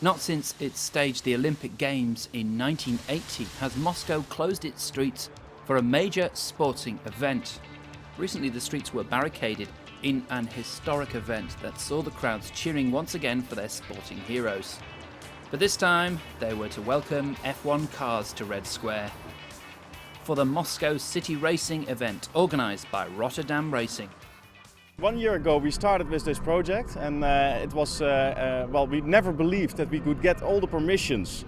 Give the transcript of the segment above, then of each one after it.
Not since it staged the Olympic Games in 1980 has Moscow closed its streets for a major sporting event. Recently the streets were barricaded in an historic event that saw the crowds cheering once again for their sporting heroes. But this time they were to welcome F1 cars to Red Square for the Moscow City Racing event organised by Rotterdam Racing. 1 year ago we started with this project, and it was, we never believed that we could get all the permissions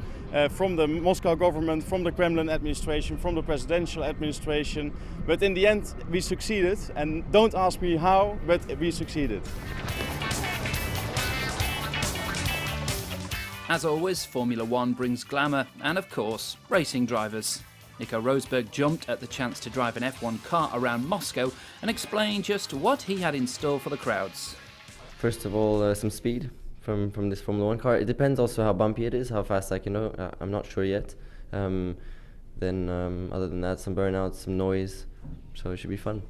from the Moscow government, from the Kremlin administration, from the presidential administration. But in the end we succeeded, and don't ask me how, but we succeeded. As always, Formula One brings glamour and, of course, racing drivers. Nico Rosberg jumped at the chance to drive an F1 car around Moscow and explained just what he had in store for the crowds. First of all, some speed from this Formula One car. It depends also how bumpy it is, how fast I can go. I'm not sure yet. Other than that, some burnouts, some noise, so it should be fun.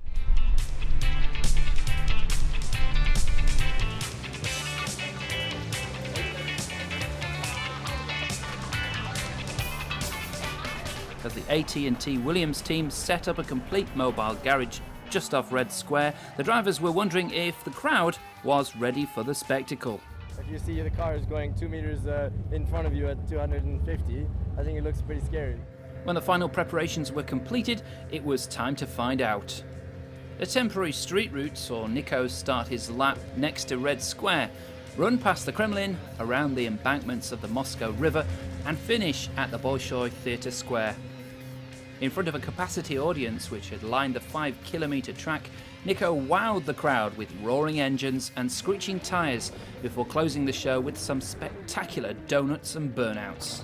As the AT&T Williams team set up a complete mobile garage just off Red Square, the drivers were wondering if the crowd was ready for the spectacle. If you see the cars going 2 meters in front of you at 250, I think it looks pretty scary. When the final preparations were completed, it was time to find out. A temporary street route saw Nico start his lap next to Red Square, run past the Kremlin, around the embankments of the Moscow River, and finish at the Bolshoi Theatre Square. In front of a capacity audience which had lined the 5-kilometre track, Nico wowed the crowd with roaring engines and screeching tyres before closing the show with some spectacular donuts and burnouts.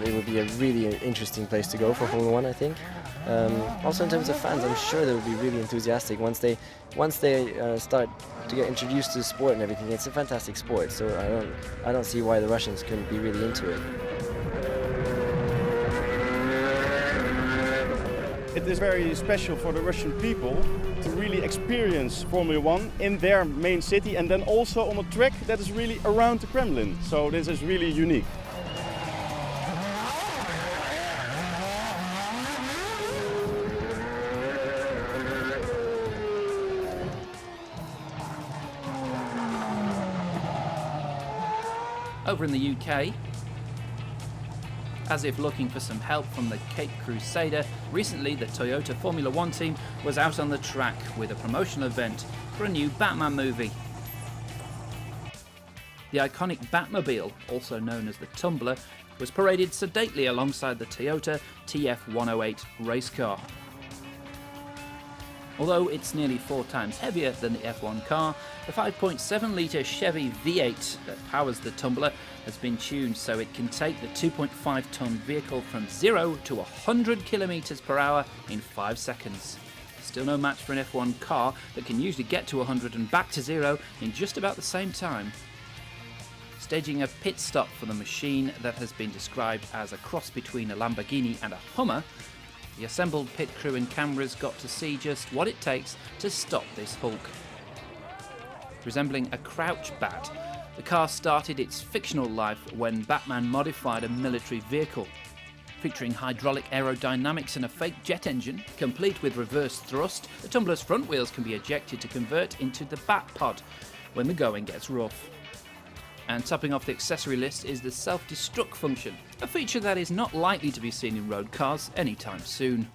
It would be a really interesting place to go for Formula One, I think. Also in terms of fans, I'm sure they would be really enthusiastic once they start to get introduced to the sport and everything. It's a fantastic sport, so I don't see why the Russians couldn't be really into it. It is very special for the Russian people to really experience Formula One in their main city, and then also on a track that is really around the Kremlin. So this is really unique. Over in the UK, as if looking for some help from the Cape Crusader, recently the Toyota Formula One team was out on the track with a promotional event for a new Batman movie. The iconic Batmobile, also known as the Tumbler, was paraded sedately alongside the Toyota TF108 race car. Although it's nearly 4 times heavier than the F1 car, the 5.7-litre Chevy V8 that powers the Tumbler has been tuned so it can take the 2.5-tonne vehicle from 0 to 100 km per hour in 5 seconds. Still no match for an F1 car that can usually get to 100 and back to 0 in just about the same time. Staging a pit stop for the machine that has been described as a cross between a Lamborghini and a Hummer, the assembled pit crew and cameras got to see just what it takes to stop this Hulk. Resembling a crouch bat, the car started its fictional life when Batman modified a military vehicle. Featuring hydraulic aerodynamics and a fake jet engine, complete with reverse thrust, the Tumbler's front wheels can be ejected to convert into the Batpod when the going gets rough. And topping off the accessory list is the self-destruct function, a feature that is not likely to be seen in road cars anytime soon.